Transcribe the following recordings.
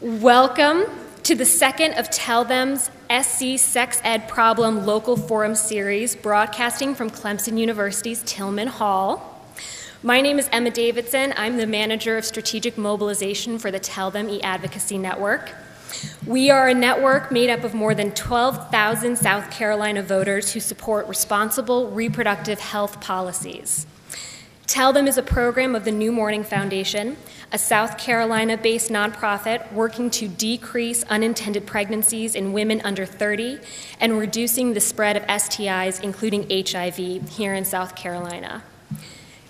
Welcome to the second of Tell Them's SC Sex Ed Problem Local Forum Series, broadcasting from Clemson University's Tillman Hall. My name is Emma Davidson. I'm the manager of strategic mobilization for the Tell Them e-Advocacy Network. We are a network made up of more than 12,000 South Carolina voters who support responsible reproductive health policies. Tell Them is a program of the New Morning Foundation, a South Carolina-based nonprofit working to decrease unintended pregnancies in women under 30 and reducing the spread of STIs, including HIV, here in South Carolina.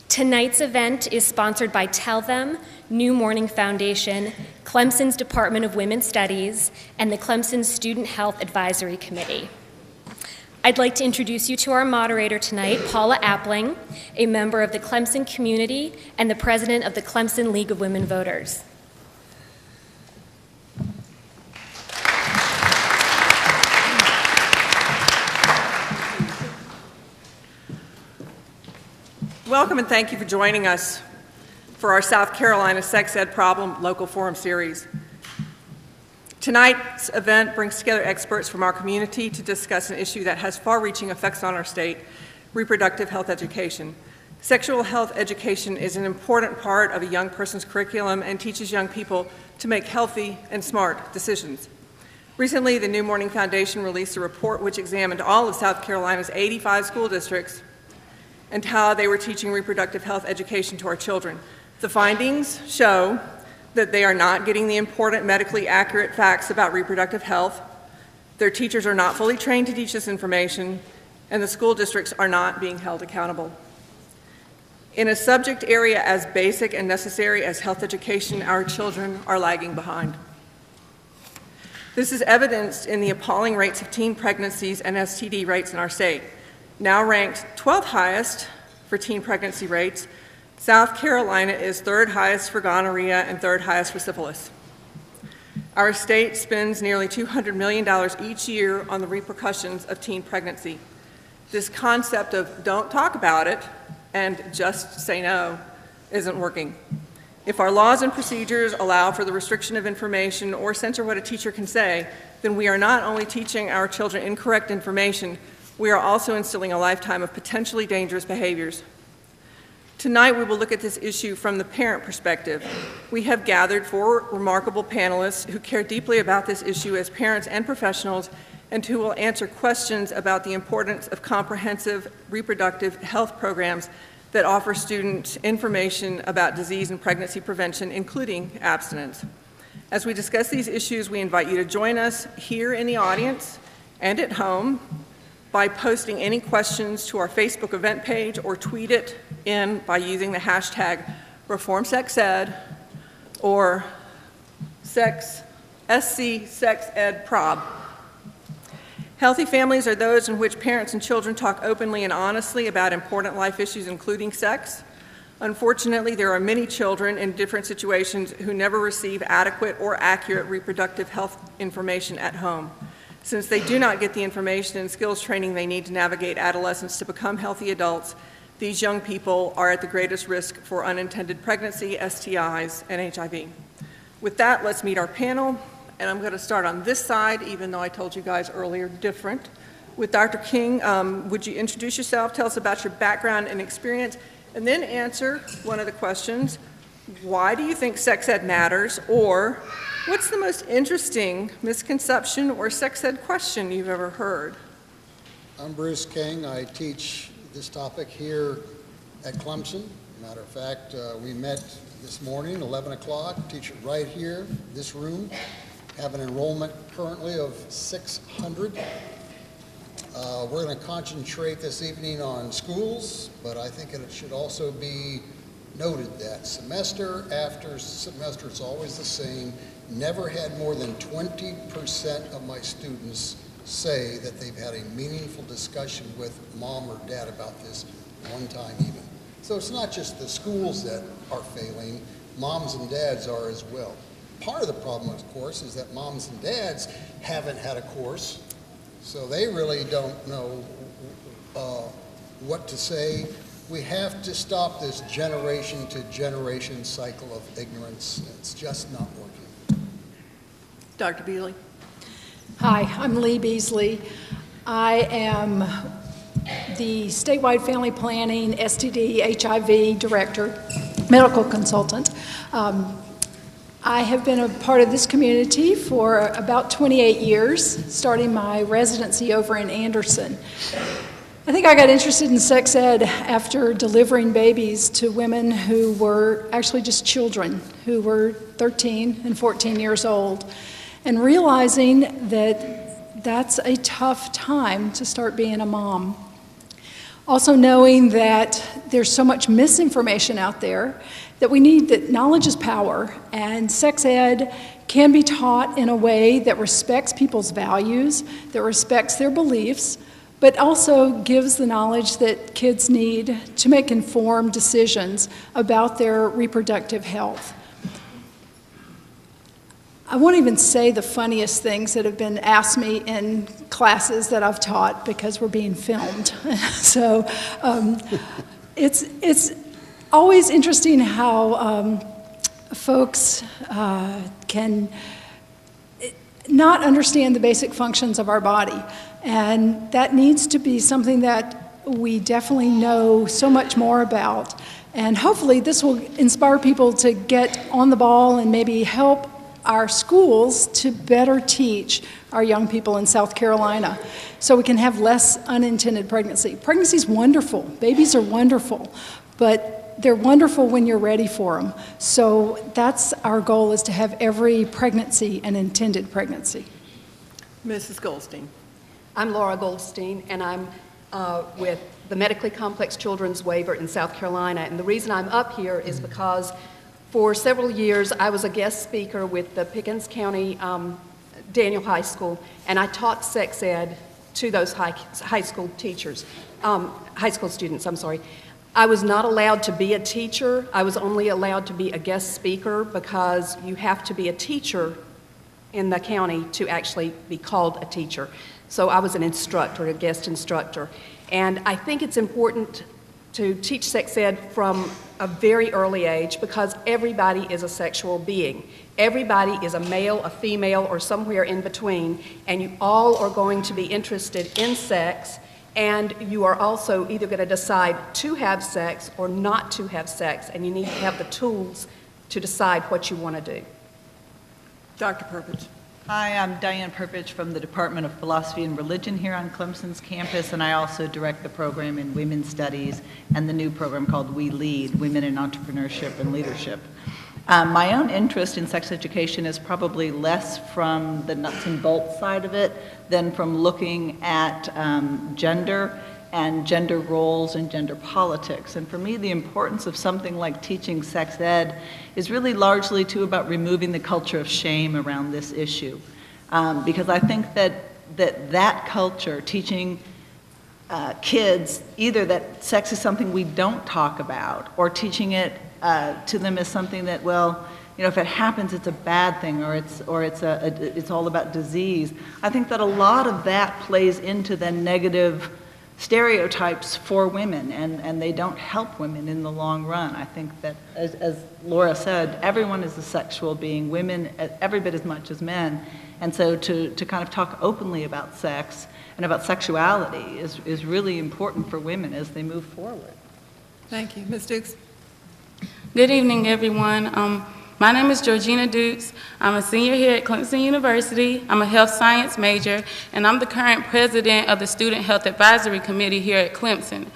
Tonight's event is sponsored by Tell Them, New Morning Foundation, Clemson's Department of Women's Studies, and the Clemson Student Health Advisory Committee. I'd like to introduce you to our moderator tonight, Paula Appling, a member of the Clemson community and the president of the Clemson League of Women Voters. Welcome and thank you for joining us for our South Carolina Sex Ed Problem Local Forum Series. Tonight's event brings together experts from our community to discuss an issue that has far-reaching effects on our state, reproductive health education. Sexual health education is an important part of a young person's curriculum and teaches young people to make healthy and smart decisions. Recently, the New Morning Foundation released a report which examined all of South Carolina's 85 school districts and how they were teaching reproductive health education to our children. The findings show that they are not getting the important medically accurate facts about reproductive health, their teachers are not fully trained to teach this information, and the school districts are not being held accountable. In a subject area as basic and necessary as health education, our children are lagging behind. This is evidenced in the appalling rates of teen pregnancies and STD rates in our state. Now ranked 12th highest for teen pregnancy rates, South Carolina is 3rd highest for gonorrhea and 3rd highest for syphilis. Our state spends nearly $200 million each year on the repercussions of teen pregnancy. This concept of don't talk about it and just say no isn't working. If our laws and procedures allow for the restriction of information or censor what a teacher can say, then we are not only teaching our children incorrect information, we are also instilling a lifetime of potentially dangerous behaviors. Tonight, we will look at this issue from the parent perspective. We have gathered 4 remarkable panelists who care deeply about this issue as parents and professionals and who will answer questions about the importance of comprehensive reproductive health programs that offer students information about disease and pregnancy prevention, including abstinence. As we discuss these issues, we invite you to join us here in the audience and at home by posting any questions to our Facebook event page or tweet it in by using the hashtag ReformSexEd or SCSECProb. Healthy families are those in which parents and children talk openly and honestly about important life issues, including sex. Unfortunately, there are many children in different situations who never receive adequate or accurate reproductive health information at home. Since they do not get the information and skills training they need to navigate adolescence to become healthy adults, these young people are at the greatest risk for unintended pregnancy, STIs, and HIV. With that, let's meet our panel. And I'm going to start on this side, even though I told you guys earlier different. With Dr. King, would you introduce yourself, tell us about your background and experience, and then answer one of the questions, why do you think sex ed matters, or what's the most interesting misconception or sex ed question you've ever heard? I'm Bruce King. I teach this topic here at Clemson. Matter of fact, we met this morning, 11 o'clock, teach it right here, this room. Have an enrollment currently of 600. We're going to concentrate this evening on schools, but I think it should also be noted that semester after semester, it's always the same. Never had more than 20% of my students say that they've had a meaningful discussion with mom or dad about this one time even. So it's not just the schools that are failing, moms and dads are as well. Part of the problem, of course, is that moms and dads haven't had a course, so they really don't know what to say. We have to stop this generation to generation cycle of ignorance. It's just not working. Dr. Beasley. Hi, I'm Leigh Beasley. I am the statewide family planning SCDHEC director, medical consultant. I have been a part of this community for about 28 years, starting my residency over in Anderson. I think I got interested in sex ed after delivering babies to women who were actually just children, who were 13 and 14 years old, and realizing that that's a tough time to start being a mom. Also knowing that there's so much misinformation out there that we need that knowledge is power, and sex ed can be taught in a way that respects people's values, that respects their beliefs, but also gives the knowledge that kids need to make informed decisions about their reproductive health. I won't even say the funniest things that have been asked me in classes that I've taught because we're being filmed. So it's always interesting how folks can not understand the basic functions of our body. And that needs to be something that we definitely know so much more about. And hopefully this will inspire people to get on the ball and maybe help our schools to better teach our young people in South Carolina so we can have less unintended pregnancy. Pregnancy is wonderful. Babies are wonderful, but they're wonderful when you're ready for them. So that's our goal, is to have every pregnancy an intended pregnancy. Mrs. Goldstein. I'm Laura Goldstein, and I'm with the Medically Complex Children's Waiver in South Carolina. And the reason I'm up here is because for several years I was a guest speaker with the Pickens County Daniel High School, and I taught sex ed to those high school teachers, high school students, I'm sorry. I was not allowed to be a teacher. I was only allowed to be a guest speaker because you have to be a teacher in the county to actually be called a teacher. So I was an instructor, a guest instructor. And I think it's important to teach sex ed from a very early age because everybody is a sexual being. Everybody is a male, a female, or somewhere in between, and you all are going to be interested in sex, and you are also either going to decide to have sex or not to have sex, and you need to have the tools to decide what you want to do. Dr. Perpich. Hi, I'm Diane Perpich from the Department of Philosophy and Religion here on Clemson's campus, and I also direct the program in Women's Studies and the new program called We Lead, Women in Entrepreneurship and Leadership. My own interest in sex education is probably less from the nuts and bolts side of it than from looking at gender and gender roles and gender politics. And for me, the importance of something like teaching sex ed is really largely too about removing the culture of shame around this issue. Because I think that culture, teaching kids either that sex is something we don't talk about, or teaching it to them as something that, well, you know, if it happens, it's a bad thing, or it's all about disease. I think that a lot of that plays into the negative stereotypes for women, and they don't help women in the long run. I think that, as Laura said, everyone is a sexual being, women every bit as much as men, and so to kind of talk openly about sex and about sexuality is really important for women as they move forward. Thank you. Ms. Dukes. Good evening, everyone. My name is Georgina Dukes. I'm a senior here at Clemson University. I'm a health science major, and I'm the current president of the Student Health Advisory Committee here at Clemson.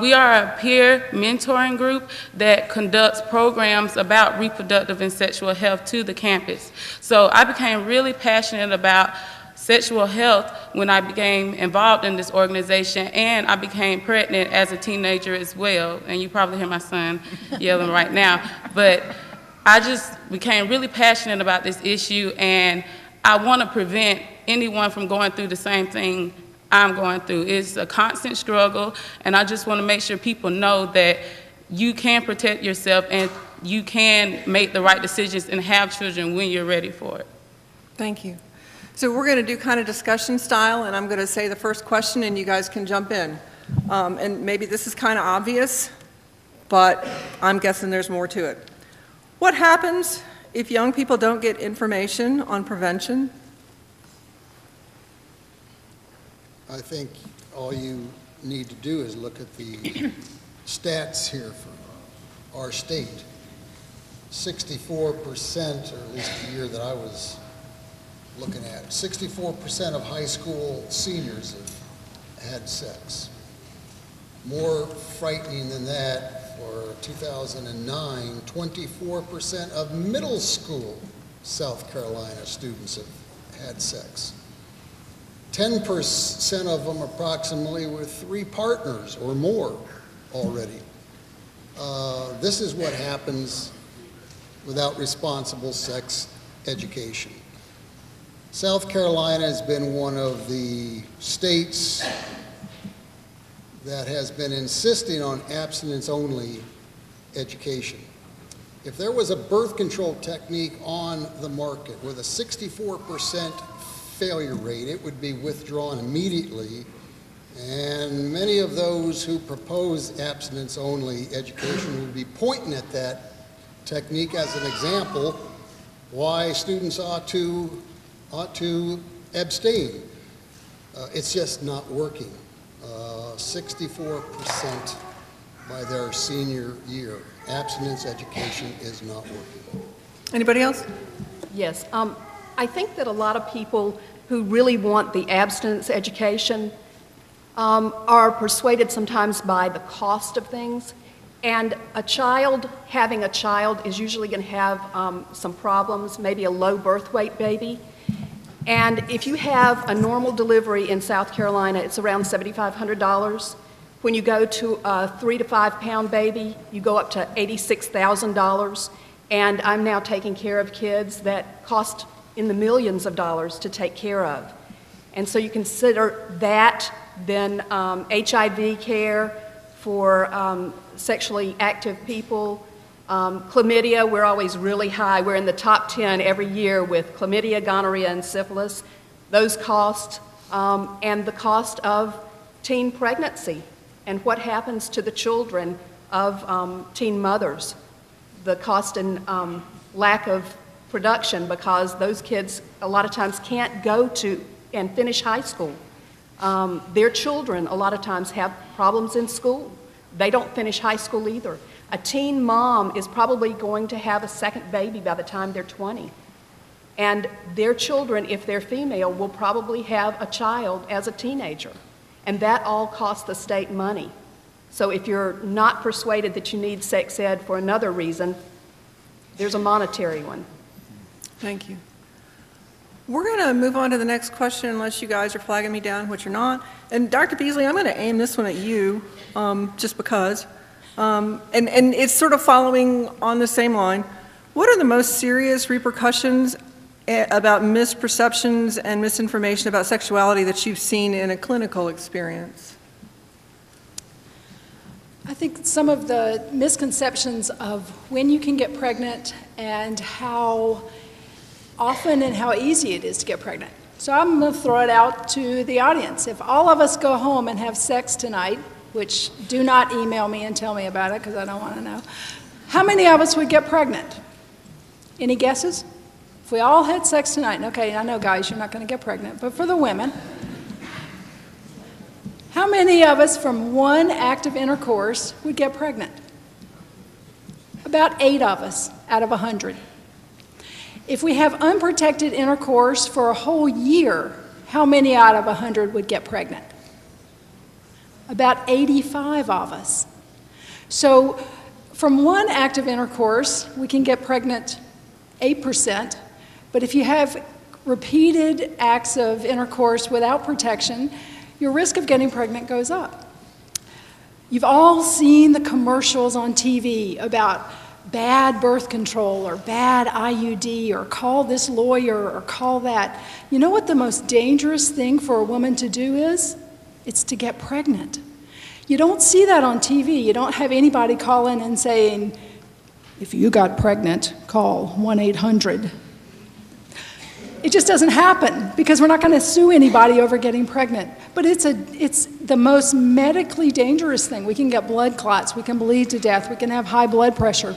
We are a peer mentoring group that conducts programs about reproductive and sexual health to the campus. So I became really passionate about sexual health when I became involved in this organization, and I became pregnant as a teenager as well. And you probably hear my son yelling right now. But I just became really passionate about this issue, and I want to prevent anyone from going through the same thing I'm going through. It's a constant struggle, and I just want to make sure people know that you can protect yourself and you can make the right decisions and have children when you're ready for it. Thank you. So we're going to do kind of discussion style, and I'm going to say the first question, and you guys can jump in. And maybe this is kind of obvious, but I'm guessing there's more to it. What happens if young people don't get information on prevention? I think all you need to do is look at the stats here for our state. 64%, or at least the year that I was looking at, 64% of high school seniors have had sex. More frightening than that, for 2009, 24% of middle school South Carolina students have had sex. 10% of them approximately with 3 partners or more already. This is what happens without responsible sex education. South Carolina has been one of the states that has been insisting on abstinence-only education. If there was a birth control technique on the market with a 64% failure rate, it would be withdrawn immediately, and many of those who propose abstinence-only education would be pointing at that technique as an example why students ought to abstain. It's just not working. 64% by their senior year. Abstinence education is not working. Anybody else? Yes. I think that a lot of people who really want the abstinence education are persuaded sometimes by the cost of things. And having a child is usually going to have some problems, maybe a low birth weight baby. And if you have a normal delivery in South Carolina, it's around $7,500. When you go to a 3 to 5 pound baby, you go up to $86,000. And I'm now taking care of kids that cost in the millions of dollars to take care of. And so you consider that, then HIV care for sexually active people. Chlamydia, we're always really high. We're in the top 10 every year with chlamydia, gonorrhea, and syphilis. Those costs, and the cost of teen pregnancy and what happens to the children of teen mothers. The cost and lack of production, because those kids a lot of times can't go to and finish high school. Their children a lot of times have problems in school. They don't finish high school either. A teen mom is probably going to have a second baby by the time they're 20. And their children, if they're female, will probably have a child as a teenager. And that all costs the state money. So if you're not persuaded that you need sex ed for another reason, there's a monetary one. Thank you. We're going to move on to the next question unless you guys are flagging me down, which you're not. And Dr. Beasley, I'm going to aim this one at you, just because. And it's sort of following on the same line. What are the most serious repercussions about misperceptions and misinformation about sexuality that you've seen in a clinical experience? I think some of the misconceptions of when you can get pregnant and how often and how easy it is to get pregnant. So I'm going to throw it out to the audience. If all of us go home and have sex tonight, which do not email me and tell me about it because I don't want to know, how many of us would get pregnant? Any guesses? If we all had sex tonight, and okay, I know guys, you're not going to get pregnant, but for the women, how many of us from one act of intercourse would get pregnant? About 8 of us out of 100. If we have unprotected intercourse for a whole year, how many out of 100 would get pregnant? About 85 of us. So from one act of intercourse, we can get pregnant 8%, but if you have repeated acts of intercourse without protection, your risk of getting pregnant goes up. You've all seen the commercials on TV about bad birth control or bad IUD or call this lawyer or call that. You know what the most dangerous thing for a woman to do is? It's to get pregnant. You don't see that on TV. You don't have anybody calling and saying, if you got pregnant, call 1-800. It just doesn't happen because we're not going to sue anybody over getting pregnant. But it's the most medically dangerous thing. We can get blood clots, we can bleed to death, we can have high blood pressure.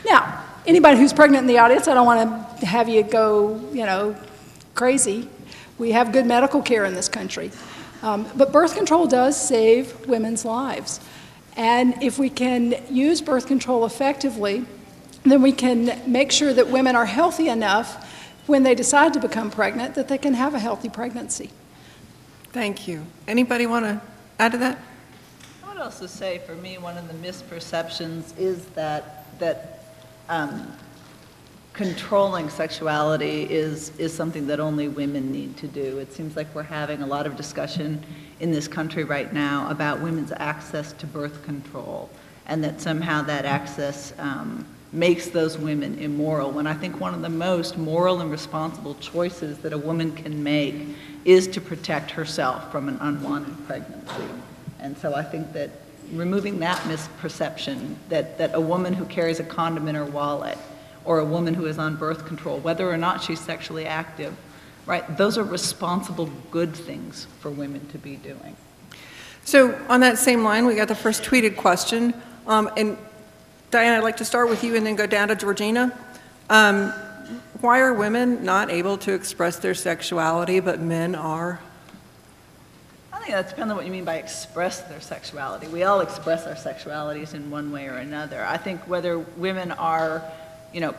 Now, Anybody who's pregnant in the audience, I don't want to have you go, crazy. We have good medical care in this country. But birth control does save women's lives. And if we can use birth control effectively, then we can make sure that women are healthy enough when they decide to become pregnant that they can have a healthy pregnancy. Thank you. Anybody want to add to that? I would also say, for me, one of the misperceptions is that controlling sexuality is something that only women need to do. It seems like we're having a lot of discussion in this country right now about women's access to birth control, and that somehow that access makes those women immoral, when I think one of the most moral and responsible choices that a woman can make is to protect herself from an unwanted pregnancy. And so I think that removing that misperception that a woman who carries a condom in her wallet or a woman who is on birth control, whether or not she's sexually active, right, those are responsible, good things for women to be doing. So on that same line, we got the first tweeted question. And Diane, I'd like to start with you and then go down to Georgina. Why are women not able to express their sexuality, but men are? I think that depends on what you mean by express their sexuality. We all express our sexualities in one way or another. I think whether women are,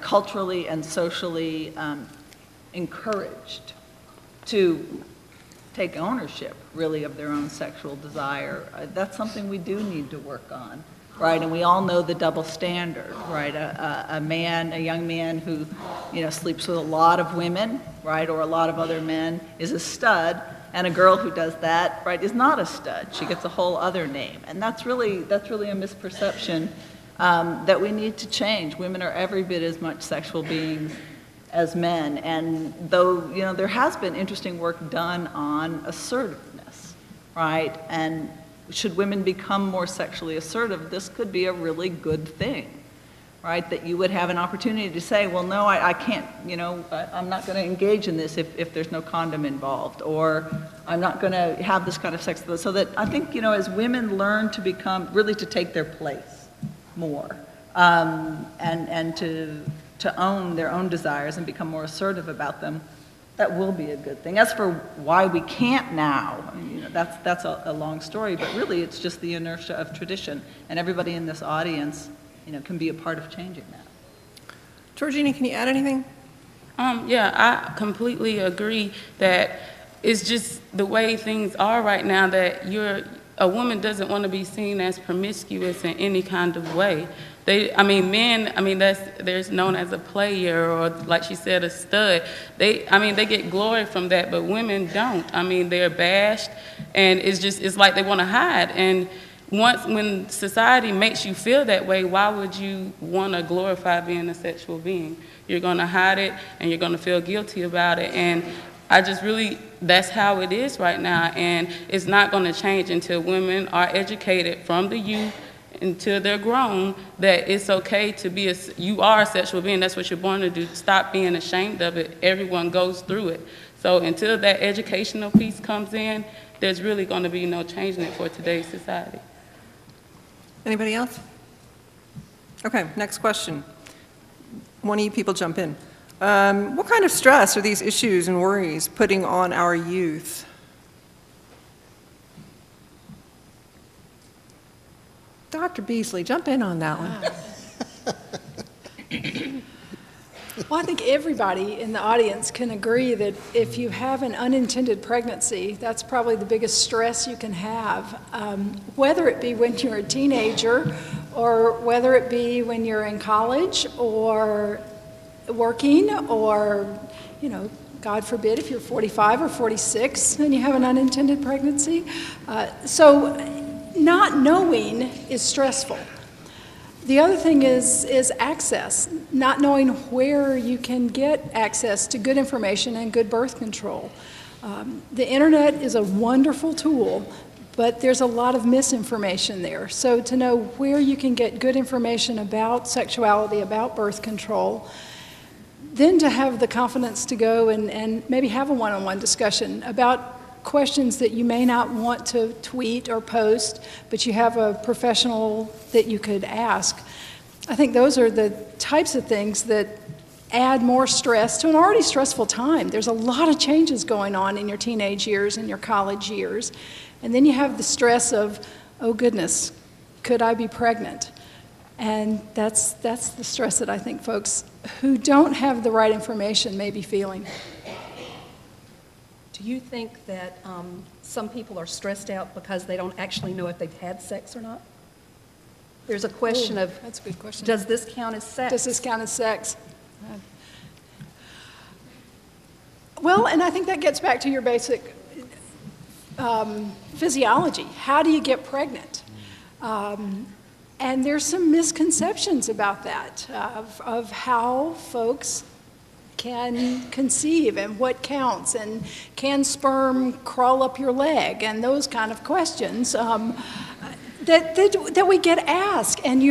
culturally and socially encouraged to take ownership, really, of their own sexual desire, that's something we do need to work on, right? And we all know the double standard, right? A young man who, sleeps with a lot of women, right, or a lot of other men is a stud, and a girl who does that, right, is not a stud. She gets a whole other name, and that's really a misperception that we need to change. Women are every bit as much sexual beings as men, and though there has been interesting work done on assertiveness, right? And should women become more sexually assertive, this could be a really good thing, right? That you would have an opportunity to say, well, no, I can't, I'm not going to engage in this if there's no condom involved, or I'm not going to have this kind of sex. So that I think, as women learn to become, really to take their place more, and to own their own desires and become more assertive about them, that will be a good thing. As for why we can't now, that's a long story, but really it's just the inertia of tradition, and everybody in this audience, can be a part of changing that. Georgina, can you add anything? Yeah, I completely agree that it's just the way things are right now, that a woman doesn't want to be seen as promiscuous in any kind of way. Men, there's known as a player, or like she said, a stud. They get glory from that, but women don't. They're bashed, and it's like they want to hide. And when society makes you feel that way, why would you want to glorify being a sexual being? You're going to hide it, and you're going to feel guilty about it. And that's how it is right now, and it's not going to change until women are educated from the youth until they're grown, that it's okay to be you are a sexual being. That's what you're born to do. Stop being ashamed of it. Everyone goes through it. So until that educational piece comes in, there's really going to be no changing it for today's society. Anybody else? Okay, next question. One of you people jump in. What kind of stress are these issues and worries putting on our youth? Dr. Beasley, jump in on that one. Well, I think everybody in the audience can agree that if you have an unintended pregnancy, that's probably the biggest stress you can have, whether it be when you're a teenager or whether it be when you're in college or working, or, God forbid, if you're 45 or 46 and you have an unintended pregnancy. So not knowing is stressful. The other thing is access, not knowing where you can get access to good information and good birth control. The internet is a wonderful tool, but there's a lot of misinformation there. So to know where you can get good information about sexuality, about birth control, then to have the confidence to go and maybe have a one-on-one discussion about questions that you may not want to tweet or post, but you have a professional that you could ask. I think those are the types of things that add more stress to an already stressful time. There's a lot of changes going on in your teenage years and your college years. And then you have the stress of, oh goodness, could I be pregnant? And that's the stress that I think folks who don't have the right information may be feeling. Do you think that some people are stressed out because they don't actually know if they've had sex or not? There's a question of, that's a good question. Does this count as sex? Does this count as sex? Well, and I think that gets back to your basic physiology. How do you get pregnant? And there's some misconceptions about that, of how folks can conceive and what counts, and can sperm crawl up your leg, and those kind of questions that we get asked. And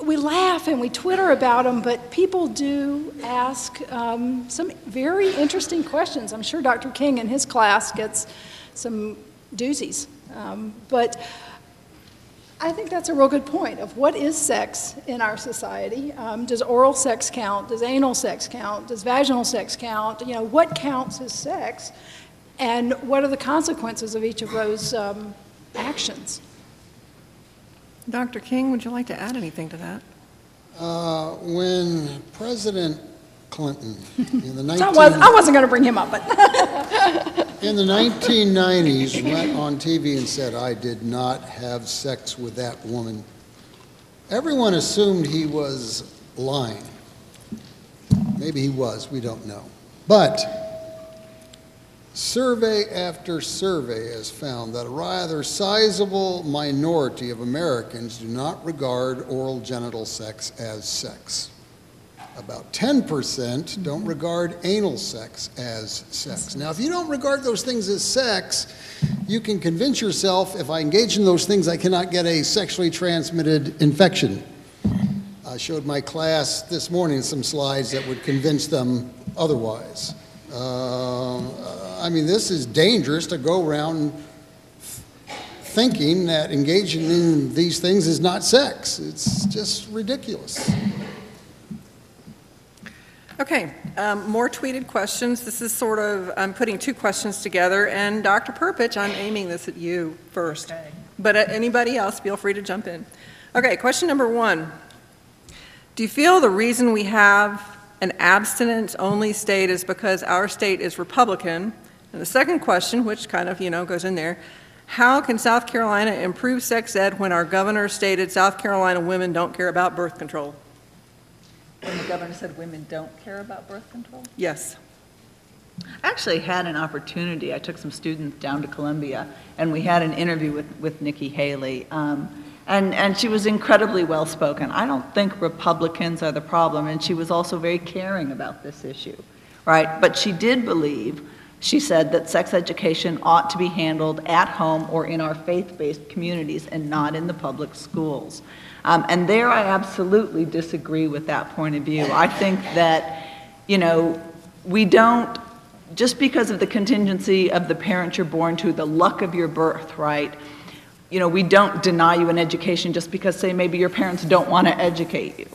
we laugh and we Twitter about them, but people do ask some very interesting questions. I'm sure Dr. King in his class gets some doozies. But I think that's a real good point of what is sex in our society. Does oral sex count? Does anal sex count? Does vaginal sex count? You know, what counts as sex? And what are the consequences of each of those actions? Dr. King, would you like to add anything to that? When President Clinton in the I wasn't going to bring him up, but in the 1990s went on TV and said, "I did not have sex with that woman," everyone assumed he was lying. Maybe he was, we don't know. But survey after survey has found that a rather sizable minority of Americans do not regard oral genital sex as sex. About 10% don't regard anal sex as sex. Now, if you don't regard those things as sex, you can convince yourself, if I engage in those things, I cannot get a sexually transmitted infection. I showed my class this morning some slides that would convince them otherwise. I mean, this is dangerous to go around thinking that engaging in these things is not sex. It's just ridiculous. Okay, more tweeted questions. This is sort of, I'm putting two questions together, and Dr. Perpich, I'm aiming this at you first. Okay. But anybody else, feel free to jump in. Okay, question number one. Do you feel the reason we have an abstinence-only state is because our state is Republican? And the second question, which kind of, goes in there, how can South Carolina improve sex ed when our governor stated South Carolina women don't care about birth control? When the governor said women don't care about birth control? Yes. I actually had an opportunity. I took some students down to Columbia, and we had an interview with Nikki Haley. And she was incredibly well-spoken. I don't think Republicans are the problem, and she was also very caring about this issue, right? But she did believe, she said, that sex education ought to be handled at home or in our faith-based communities and not in the public schools. And there I absolutely disagree with that point of view. I think that, we don't, just because of the contingency of the parent you're born to, the luck of your birth, right? We don't deny you an education just because, say, maybe your parents don't want to educate you,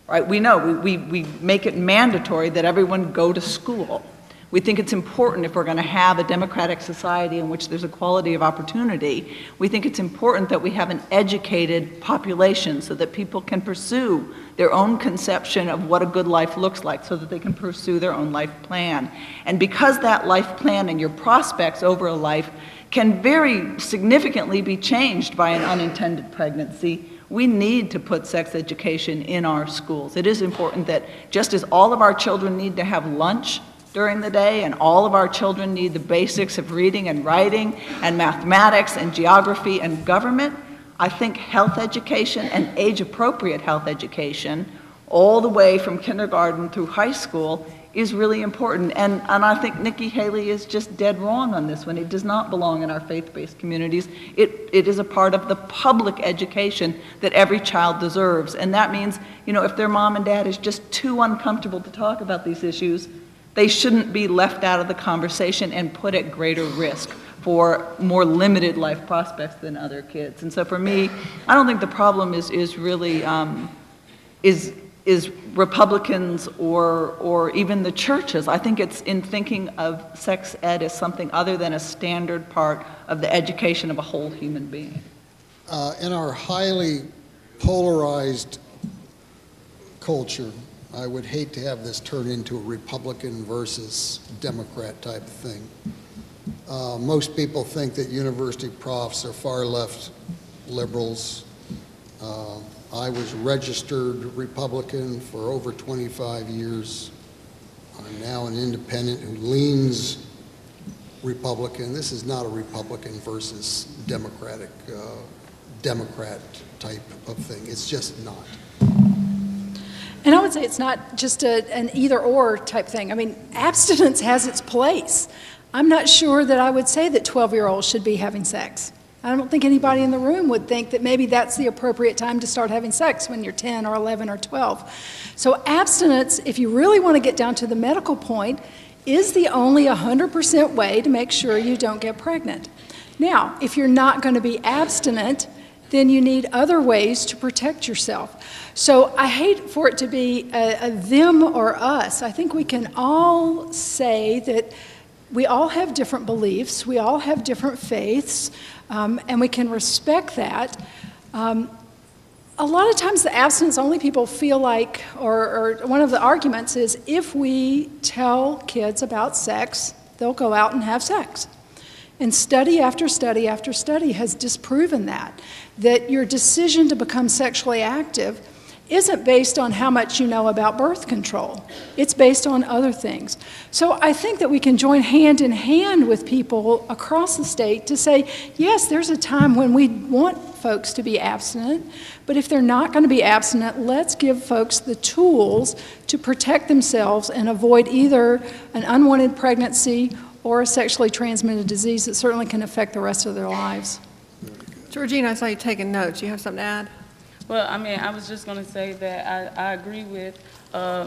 right? We know, we make it mandatory that everyone go to school. We think it's important, if we're going to have a democratic society in which there's equality of opportunity, we think it's important that we have an educated population so that people can pursue their own conception of what a good life looks like, so that they can pursue their own life plan. And because that life plan and your prospects over a life can very significantly be changed by an unintended pregnancy, we need to put sex education in our schools. It is important that just as all of our children need to have lunch during the day, and all of our children need the basics of reading and writing and mathematics and geography and government, I think health education and age-appropriate health education, all the way from kindergarten through high school, is really important. And I think Nikki Haley is just dead wrong on this one. It does not belong in our faith-based communities. It is a part of the public education that every child deserves. And that means, if their mom and dad is just too uncomfortable to talk about these issues, they shouldn't be left out of the conversation and put at greater risk for more limited life prospects than other kids. And so for me, I don't think the problem is really is Republicans or even the churches. I think it's in thinking of sex ed as something other than a standard part of the education of a whole human being. In our highly polarized culture, I would hate to have this turn into a Republican versus Democrat type of thing. Most people think that university profs are far left liberals. I was registered Republican for over 25 years. I'm now an independent who leans Republican. This is not a Republican versus Democrat type of thing. It's just not. And I would say it's not just an either-or type thing. I mean, abstinence has its place. I'm not sure that I would say that 12-year-olds should be having sex. I don't think anybody in the room would think that maybe that's the appropriate time to start having sex when you're 10 or 11 or 12. So abstinence, if you really want to get down to the medical point, is the only 100% way to make sure you don't get pregnant. Now, if you're not going to be abstinent, then you need other ways to protect yourself. So I hate for it to be a them or us. I think we can all say that we all have different beliefs, we all have different faiths, and we can respect that. A lot of times the abstinence only people feel like, or one of the arguments is, if we tell kids about sex, they'll go out and have sex. And study after study after study has disproven that your decision to become sexually active isn't based on how much you know about birth control. It's based on other things. So I think that we can join hand in hand with people across the state to say, yes, there's a time when we want folks to be abstinent, but if they're not going to be abstinent, let's give folks the tools to protect themselves and avoid either an unwanted pregnancy or a sexually transmitted disease that certainly can affect the rest of their lives. Georgina, I saw you taking notes. You have something to add? Well, I mean, I was just going to say that I agree with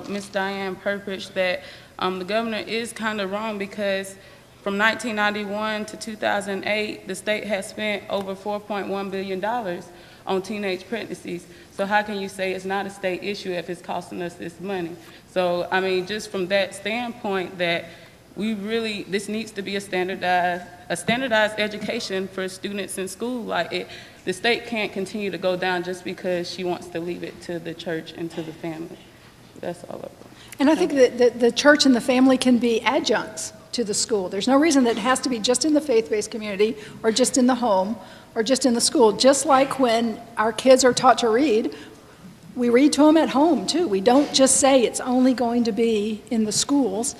Ms. Diane Perpich that the governor is kind of wrong, because from 1991 to 2008, the state has spent over $4.1 billion on teenage pregnancies. So how can you say it's not a state issue if it's costing us this money? So, I mean, just from that standpoint, that this needs to be a standardized education for students in school. The state can't continue to go down just because she wants to leave it to the church and to the family. That's all of it. And I think that the church and the family can be adjuncts to the school. There's no reason that it has to be just in the faith-based community or just in the home or just in the school. Just like when our kids are taught to read, we read to them at home too. We don't just say it's only going to be in the schools.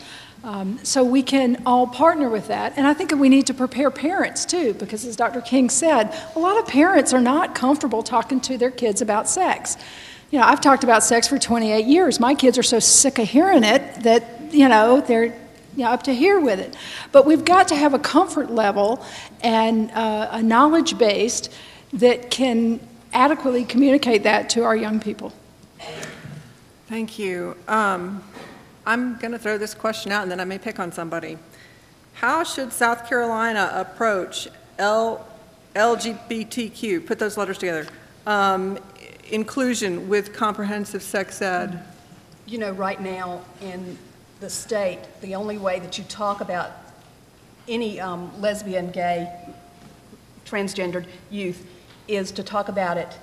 So we can all partner with that. And I think that we need to prepare parents too, because as Dr. King said, a lot of parents are not comfortable talking to their kids about sex. You know, I've talked about sex for 28 years. My kids are so sick of hearing it that, they're up to here with it. But we've got to have a comfort level and a knowledge base that can adequately communicate that to our young people. Thank you. I'm going to throw this question out, and then I may pick on somebody. How should South Carolina approach LGBTQ, put those letters together, inclusion with comprehensive sex ed? You know, right now in the state, the only way that you talk about any lesbian, gay, transgendered youth is to talk about it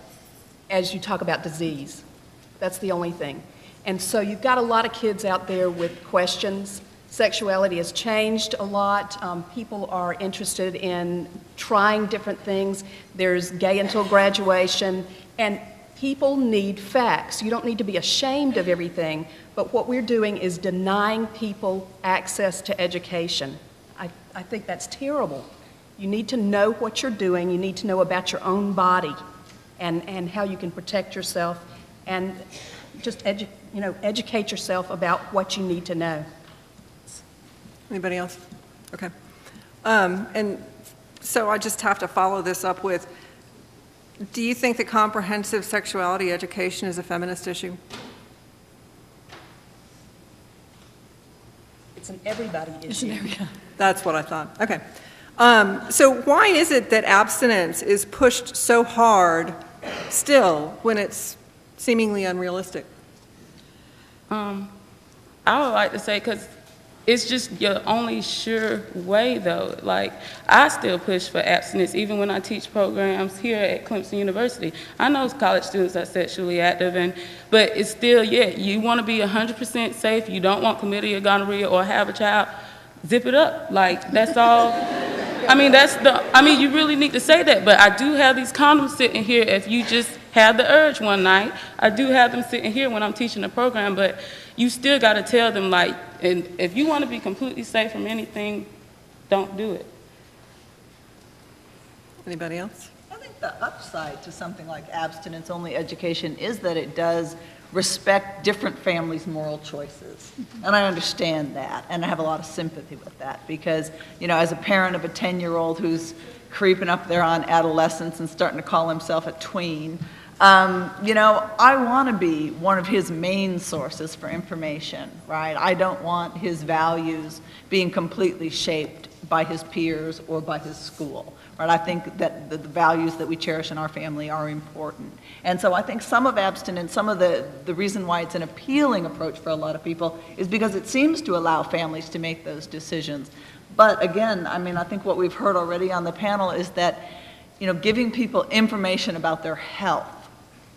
as you talk about disease. That's the only thing. And so you've got a lot of kids out there with questions. Sexuality has changed a lot. People are interested in trying different things. There's gay until graduation, and people need facts. You don't need to be ashamed of everything, but what we're doing is denying people access to education. I think that's terrible. You need to know what you're doing. You need to know about your own body and how you can protect yourself, and just educate yourself about what you need to know. Anybody else? Okay. And so I just have to follow this up with, do you think that comprehensive sexuality education is a feminist issue? It's an everybody issue. That's what I thought. Okay. So why is it that abstinence is pushed so hard still when it's seemingly unrealistic? I would like to say, because it's just your only sure way, though. Like, I still push for abstinence, even when I teach programs here at Clemson University. I know college students are sexually active, but it's still, you want to be 100% safe. You don't want chlamydia, gonorrhea, or have a child. Zip it up. Like, that's all. You really need to say that, but I do have these condoms sitting here if you just have the urge one night. I do have them sitting here when I'm teaching the program, but you still got to tell them, like, and if you want to be completely safe from anything, don't do it. Anybody else? I think the upside to something like abstinence-only education is that it does respect different families' moral choices. And I understand that, and I have a lot of sympathy with that, because, as a parent of a 10-year-old who's creeping up there on adolescence and starting to call himself a tween, I want to be one of his main sources for information, right? I don't want his values being completely shaped by his peers or by his school, right? I think that the values that we cherish in our family are important. And so I think some of abstinence, some of the reason why it's an appealing approach for a lot of people is because it seems to allow families to make those decisions. But again, I think what we've heard already on the panel is that, giving people information about their health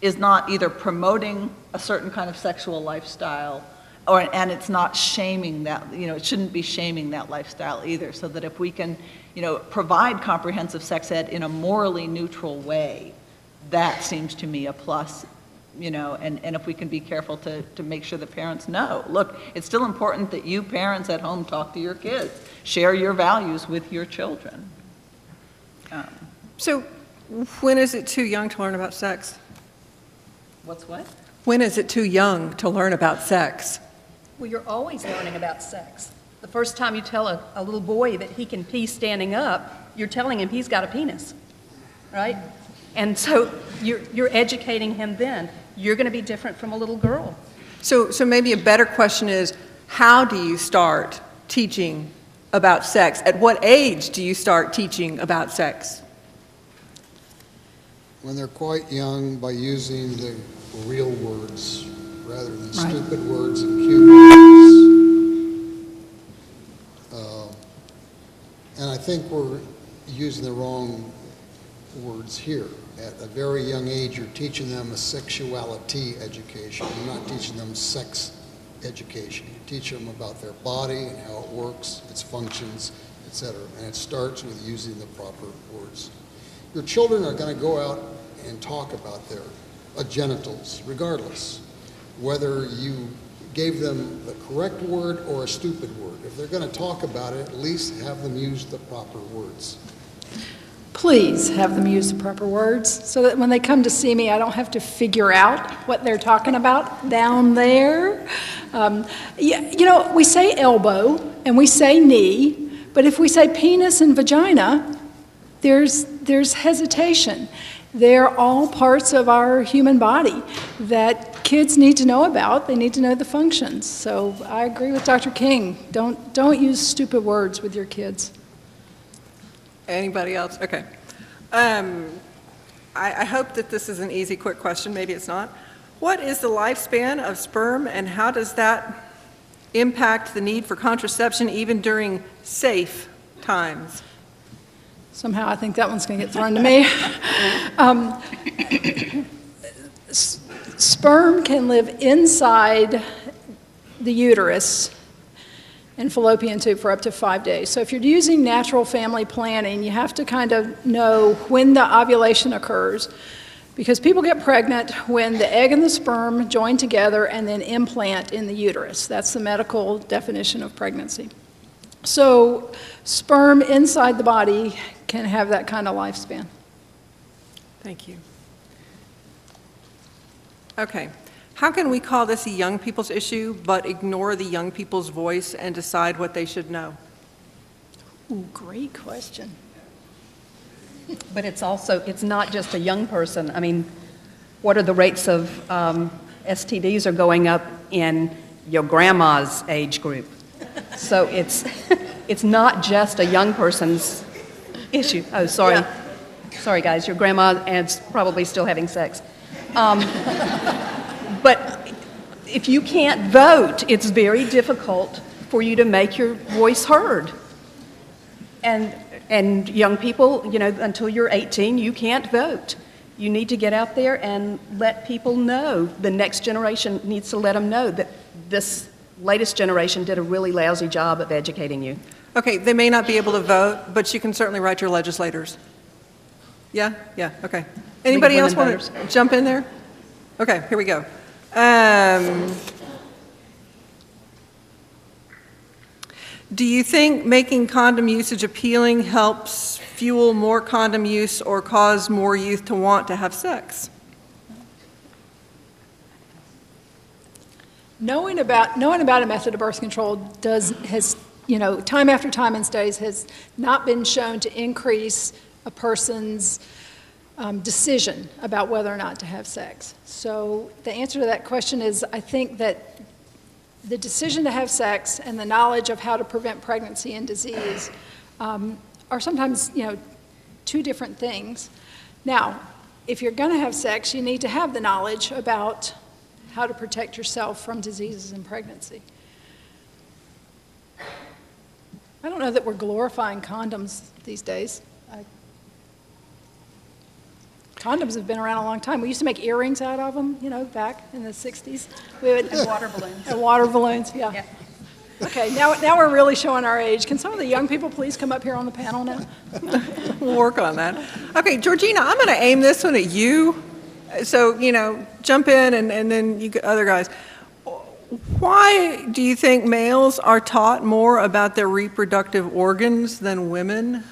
is not either promoting a certain kind of sexual lifestyle, and it's not shaming that, it shouldn't be shaming that lifestyle either, so that if we can, provide comprehensive sex ed in a morally neutral way, that seems to me a plus, and if we can be careful to make sure that parents know, look, it's still important that you parents at home talk to your kids, share your values with your children. So when is it too young to learn about sex? What's what? When is it too young to learn about sex? Well, you're always learning about sex. The first time you tell a little boy that he can pee standing up, you're telling him he's got a penis, right? And so you're educating him then. You're going to be different from a little girl. So maybe a better question is, how do you start teaching about sex? At what age do you start teaching about sex? When they're quite young, by using the real words rather than stupid words and cute words. And I think we're using the wrong words here. At a very young age, you're teaching them a sexuality education. You're not teaching them sex education. You teach them about their body and how it works, its functions, etc. And it starts with using the proper words. Your children are going to go out and talk about their genitals, regardless, whether you gave them the correct word or a stupid word. If they're going to talk about it, at least have them use the proper words. Please have them use the proper words so that when they come to see me, I don't have to figure out what they're talking about down there. We say elbow and we say knee, but if we say penis and vagina, there's hesitation. They're all parts of our human body that kids need to know about. They need to know the functions. So I agree with Dr. King. Don't use stupid words with your kids. Anybody else? Okay. I hope that this is an easy, quick question. Maybe it's not. What is the lifespan of sperm, and how does that impact the need for contraception even during safe times? Somehow I think that one's going to get thrown to me. Sperm can live inside the uterus and fallopian tube for up to 5 days. So if you're using natural family planning, you have to kind of know when the ovulation occurs, because people get pregnant when the egg and the sperm join together and then implant in the uterus. That's the medical definition of pregnancy. So sperm inside the body can have that kind of lifespan. Thank you. Okay. How can we call this a young people's issue but ignore the young people's voice and decide what they should know? Ooh, great question. But it's not just a young person. I mean, what are the rates of STDs are going up in your grandma's age group? So it's not just a young person's issue. Oh, sorry. Yeah. Sorry, guys. Your grandma is probably still having sex. But if you can't vote, it's very difficult for you to make your voice heard. And young people, you know, until you're 18, you can't vote. You need to get out there and let people know. The next generation needs to let them know that this latest generation did a really lousy job of educating you. Okay, they may not be able to vote, but you can certainly write your legislators. Yeah? Yeah, okay. Anybody else want to jump in there? Okay, here we go. Do you think making condom usage appealing helps fuel more condom use or cause more youth to want to have sex? Knowing about a method of birth control has, you know, time after time in studies has not been shown to increase a person's decision about whether or not to have sex. So the answer to that question is, I think that the decision to have sex and the knowledge of how to prevent pregnancy and disease are sometimes, you know, two different things. Now, if you're going to have sex, you need to have the knowledge about how to protect yourself from diseases in pregnancy. I don't know that we're glorifying condoms these days. Condoms have been around a long time. We used to make earrings out of them, you know, back in the 60s. And water balloons. And water balloons, yeah. Okay, now we're really showing our age. Can some of the young people please come up here on the panel now? We'll work on that. Okay, Georgina, I'm going to aim this one at you. So, you know, jump in and then you other guys. Why do you think males are taught more about their reproductive organs than women?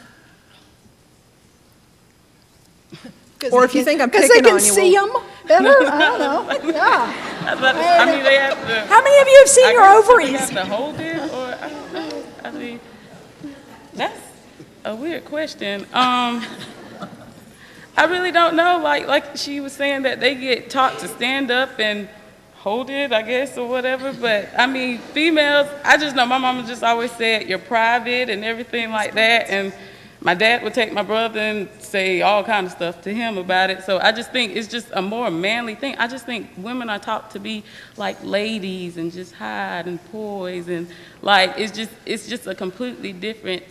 Or if you think I'm picking on you. Because they can see them better? I don't know. Yeah. I mean, they have to. How many of you have seen your ovaries? They have to hold it, or I don't know. I mean, that's a weird question. I really don't know. Like she was saying that they get taught to stand up and hold it, I guess, or whatever. But I mean, females, I just know my mama just always said you're private and everything like that. And my dad would take my brother and say all kind of stuff to him about it. So I just think it's just a more manly thing. I just think women are taught to be like ladies and just hide and poise and like it's just a completely different.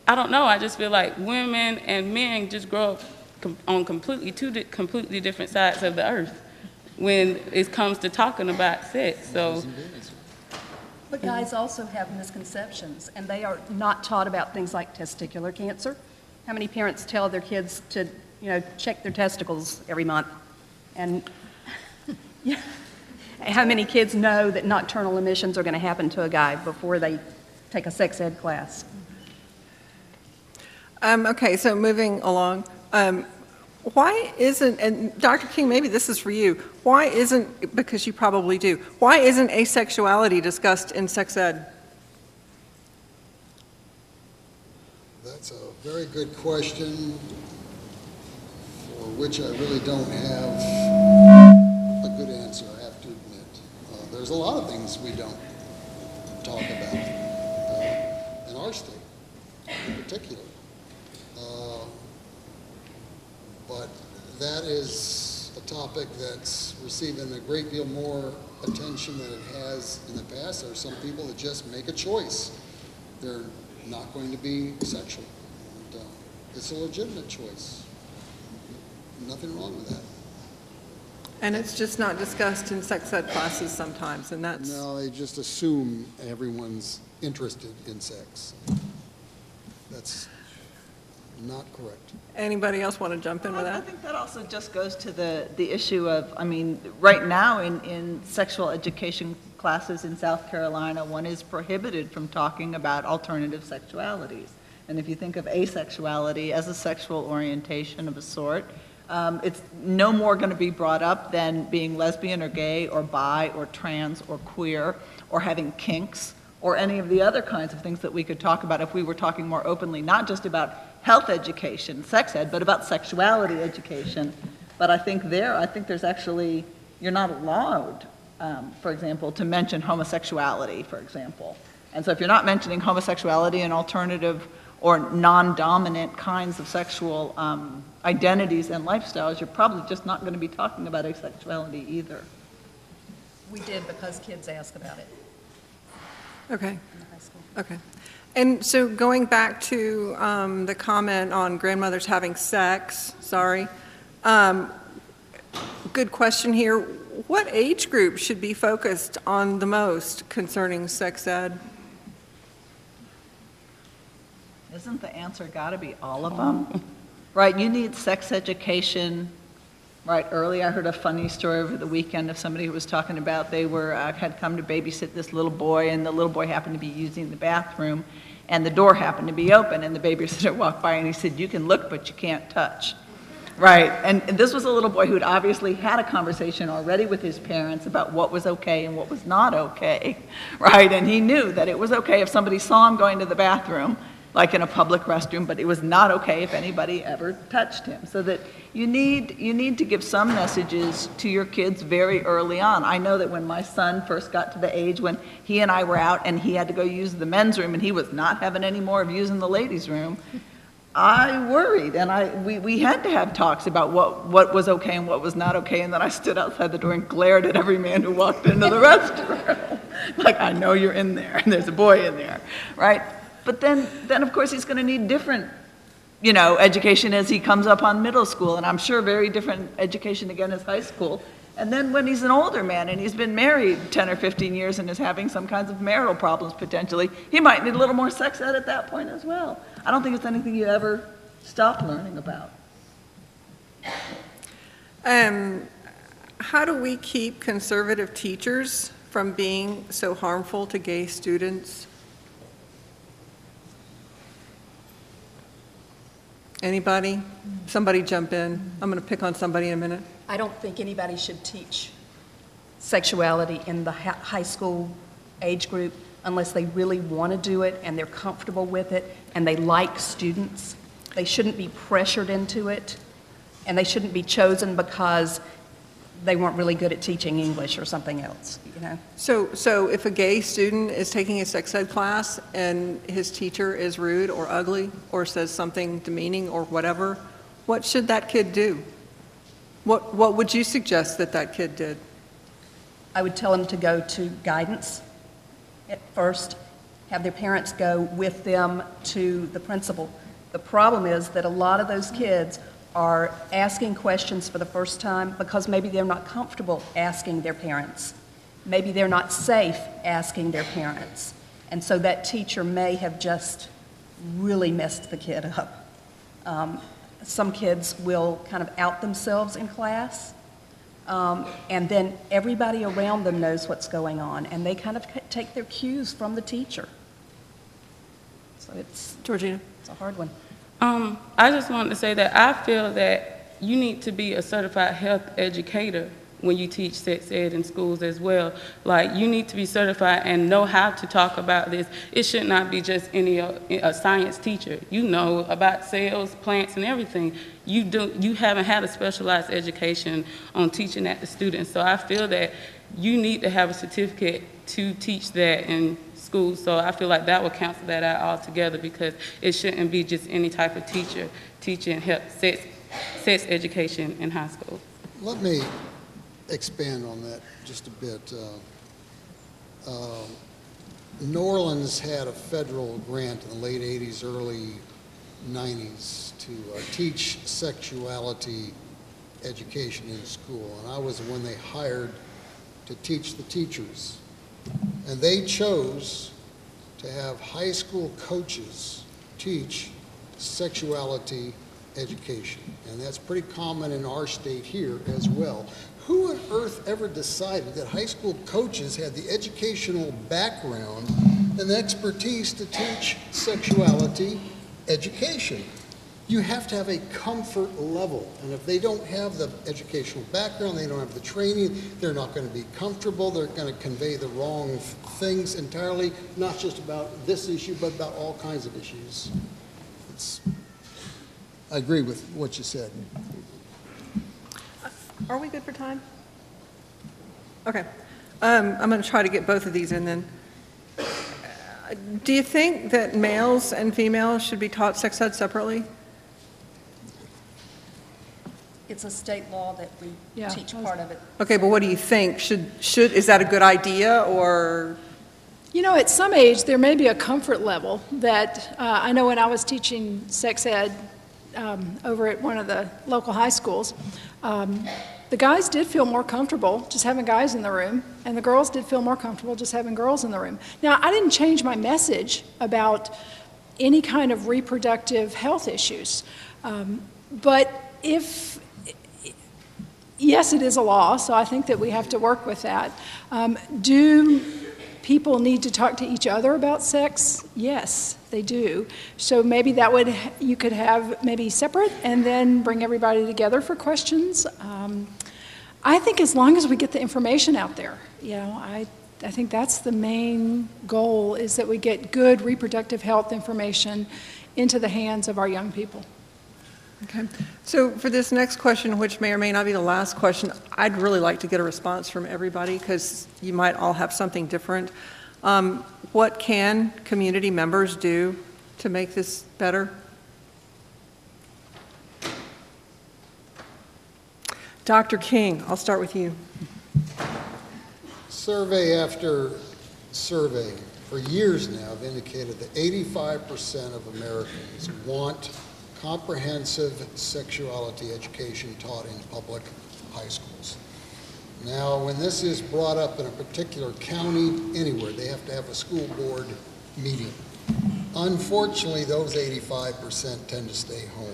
I don't know. I just feel like women and men just grow up on completely completely different sides of the earth when it comes to talking about sex. So. But guys also have misconceptions, and they are not taught about things like testicular cancer. How many parents tell their kids to, you know, check their testicles every month? And yeah, how many kids know that nocturnal emissions are going to happen to a guy before they take a sex ed class? Okay, so moving along. Why isn't, and Dr. King, maybe this is for you, why isn't, because you probably do, why isn't asexuality discussed in sex ed? That's a very good question for which I really don't have a good answer, I have to admit. There's a lot of things we don't talk about in our state in particular. But that is a topic that's receiving a great deal more attention than it has in the past. There are some people that just make a choice. They're not going to be sexual. And, it's a legitimate choice. Nothing wrong with that. And it's just not discussed in sex ed classes sometimes, and that's... No, they just assume everyone's interested in sex. That's not correct. Anybody else want to jump in with that? I think that also just goes to the issue of, I mean, right now in sexual education classes in South Carolina, one is prohibited from talking about alternative sexualities. And if you think of asexuality as a sexual orientation of a sort, it's no more going to be brought up than being lesbian or gay or bi or trans or queer or having kinks or any of the other kinds of things that we could talk about if we were talking more openly, not just about health education, sex ed, but about sexuality education. But I think there's actually, you're not allowed, for example, to mention homosexuality, for example. And so if you're not mentioning homosexuality and alternative or non-dominant kinds of sexual identities and lifestyles, you're probably just not going to be talking about asexuality either. We did because kids asked about it Okay. in the high school. Okay. And so going back to the comment on grandmothers having sex, sorry, good question here. What age group should be focused on the most concerning sex ed? Isn't the answer got to be all of them? Right, you need sex education. Right, early I heard a funny story over the weekend of somebody who was talking about they had come to babysit this little boy, and the little boy happened to be using the bathroom, and the door happened to be open, and the babysitter walked by and he said, "You can look, but you can't touch." Right, and this was a little boy who had obviously had a conversation already with his parents about what was okay and what was not okay, right? And he knew that it was okay if somebody saw him going to the bathroom, like in a public restroom, but it was not okay if anybody ever touched him. So that you need to give some messages to your kids very early on. I know that when my son first got to the age when he and I were out and he had to go use the men's room and he was not having any more of using the ladies' room, I worried, and we had to have talks about what was okay and what was not okay, and then I stood outside the door and glared at every man who walked into the restroom. Like, I know you're in there, and there's a boy in there, right? But then of course he's going to need different, education as he comes up on middle school, and I'm sure very different education again as high school. And then when he's an older man and he's been married 10 or 15 years and is having some kinds of marital problems potentially, he might need a little more sex ed at that point as well. I don't think it's anything you ever stop learning about. How do we keep conservative teachers from being so harmful to gay students? Anybody? Somebody jump in. I'm going to pick on somebody in a minute. I don't think anybody should teach sexuality in the high school age group unless they really want to do it and they're comfortable with it and they like students. They shouldn't be pressured into it, and they shouldn't be chosen because they weren't really good at teaching English or something else, So if a gay student is taking a sex ed class and his teacher is rude or ugly or says something demeaning or whatever, what should that kid do? What would you suggest that kid did? I would tell them to go to guidance at first, have their parents go with them to the principal. The problem is that a lot of those kids are asking questions for the first time because maybe they're not comfortable asking their parents. Maybe they're not safe asking their parents. And so that teacher may have just really messed the kid up. Some kids will kind of out themselves in class, and then everybody around them knows what's going on, and they kind of take their cues from the teacher. So Georgina? It's a hard one. I just wanted to say that I feel that you need to be a certified health educator when you teach sex ed in schools as well. Like, you need to be certified and know how to talk about this. It should not be just a science teacher. You know about cells, plants, and everything. You haven't had a specialized education on teaching that to students. So I feel that you need to have a certificate to teach that in schools. So I feel like that would cancel that out altogether, because it shouldn't be just any type of teacher teaching sex education in high school. Let me expand on that just a bit. New Orleans had a federal grant in the late 80s, early 90s to teach sexuality education in school, and I was the one they hired to teach the teachers. And they chose to have high school coaches teach sexuality education, and that's pretty common in our state here as well. Who on earth ever decided that high school coaches had the educational background and the expertise to teach sexuality education? You have to have a comfort level, and if they don't have the educational background, they don't have the training, they're not going to be comfortable, they're going to convey the wrong things entirely, not just about this issue, but about all kinds of issues. I agree with what you said. Are we good for time? Okay. I'm going to try to get both of these in then. Do you think that males and females should be taught sex ed separately? It's a state law that we teach part of it. Okay, but what do you think? Is that a good idea, or? You know, at some age, there may be a comfort level that, I know when I was teaching sex ed over at one of the local high schools, the guys did feel more comfortable just having guys in the room, and the girls did feel more comfortable just having girls in the room. Now, I didn't change my message about any kind of reproductive health issues, but yes, it is a law, so I think that we have to work with that. Do people need to talk to each other about sex? Yes, they do. So maybe you could have maybe separate and then bring everybody together for questions. I think as long as we get the information out there, I think that's the main goal, is that we get good reproductive health information into the hands of our young people. Okay. So for this next question, which may or may not be the last question, I'd really like to get a response from everybody, because you might all have something different. What can community members do to make this better? Dr. King, I'll start with you. Survey after survey for years now have indicated that 85% of Americans want comprehensive sexuality education taught in public high schools. Now, when this is brought up in a particular county, anywhere, they have to have a school board meeting. Unfortunately, those 85% tend to stay home.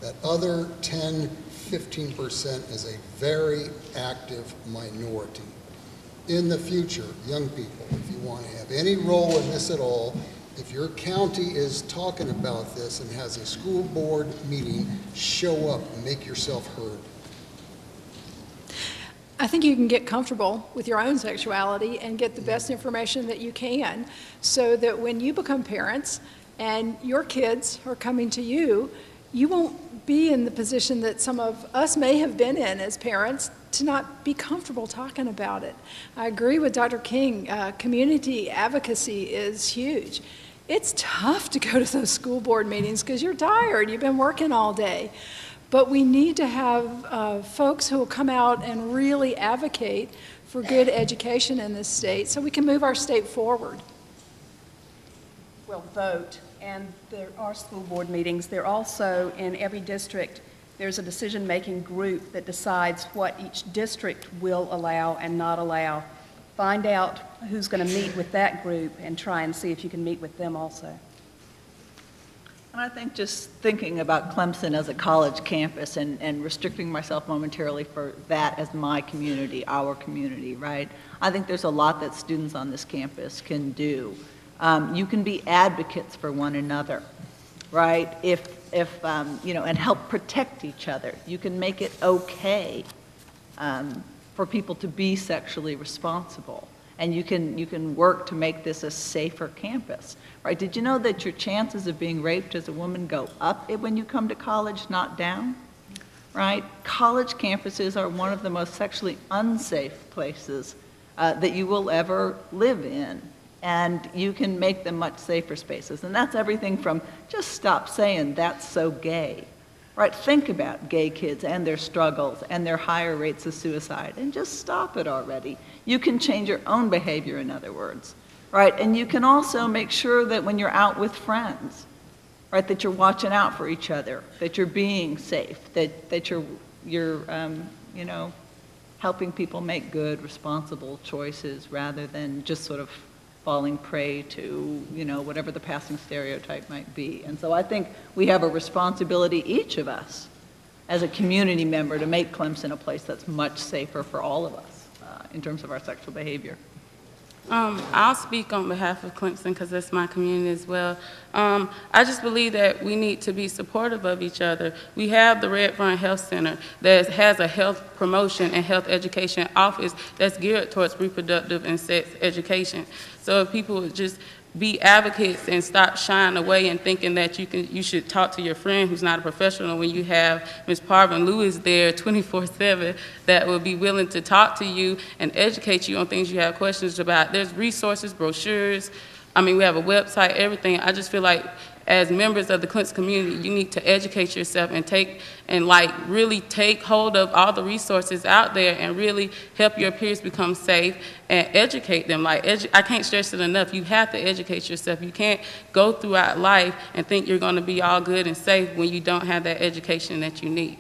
That other 10, 15% is a very active minority. In the future, young people, if you want to have any role in this at all, if your county is talking about this and has a school board meeting, show up and make yourself heard. I think you can get comfortable with your own sexuality and get the best information that you can, so that when you become parents and your kids are coming to you, you won't be in the position that some of us may have been in as parents, to not be comfortable talking about it. I agree with Dr. King. Community advocacy is huge. It's tough to go to those school board meetings because you're tired, you've been working all day. But we need to have folks who will come out and really advocate for good education in this state so we can move our state forward. Well, vote. And there are school board meetings. There also, in every district, there's a decision-making group that decides what each district will allow and not allow. Find out who's going to meet with that group and try and see if you can meet with them also. And I think just thinking about Clemson as a college campus and restricting myself momentarily for that as my community, our community, right? I think there's a lot that students on this campus can do. You can be advocates for one another, right? If you know, and help protect each other. You can make it okay for people to be sexually responsible. And you can work to make this a safer campus, right? Did you know that your chances of being raped as a woman go up when you come to college, not down, right? College campuses are one of the most sexually unsafe places that you will ever live in. And you can make them much safer spaces. And that's everything from just stop saying that's so gay, right? Think about gay kids and their struggles and their higher rates of suicide, and just stop it already. You can change your own behavior, in other words, right? And you can also make sure that when you're out with friends, right, that you're watching out for each other, that you're being safe, that you're you know, helping people make good, responsible choices rather than just sort of falling prey to, you know, whatever the passing stereotype might be. And so I think we have a responsibility, each of us, as a community member, to make Clemson a place that's much safer for all of us in terms of our sexual behavior. I'll speak on behalf of Clemson because that's my community as well. I just believe that we need to be supportive of each other. We have the Red Front Health Center that has a health promotion and health education office that's geared towards reproductive and sex education. So if people would just be advocates and stop shying away and thinking that you should talk to your friend who's not a professional when you have Ms. Parvin Lewis there 24/7 that will be willing to talk to you and educate you on things you have questions about. There's resources, brochures, I mean, we have a website, everything. I just feel like as members of the Clemson community, you need to educate yourself and really take hold of all the resources out there and really help your peers become safe and educate them. I can't stress it enough. You have to educate yourself. You can't go throughout life and think you're going to be all good and safe when you don't have that education that you need.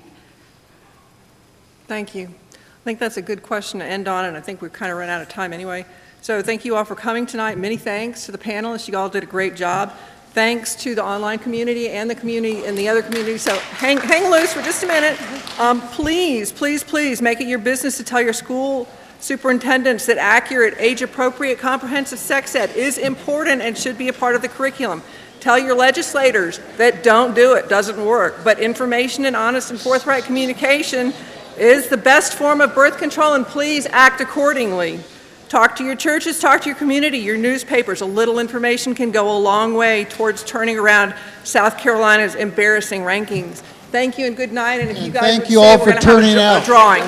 Thank you. I think that's a good question to end on, and I think we've kind of run out of time anyway. So thank you all for coming tonight. Many thanks to the panelists. You all did a great job. Thanks to the online community and the community and the other community. So hang loose for just a minute. Please, please, please make it your business to tell your school superintendents that accurate, age-appropriate, comprehensive sex ed is important and should be a part of the curriculum. Tell your legislators that don't do it, doesn't work. But information and honest and forthright communication is the best form of birth control, and please act accordingly. Talk to your churches, talk to your community, your newspapers. A little information can go a long way towards turning around South Carolina's embarrassing rankings. Thank you and good night. And if you guys thank you all for turning out. Drawing.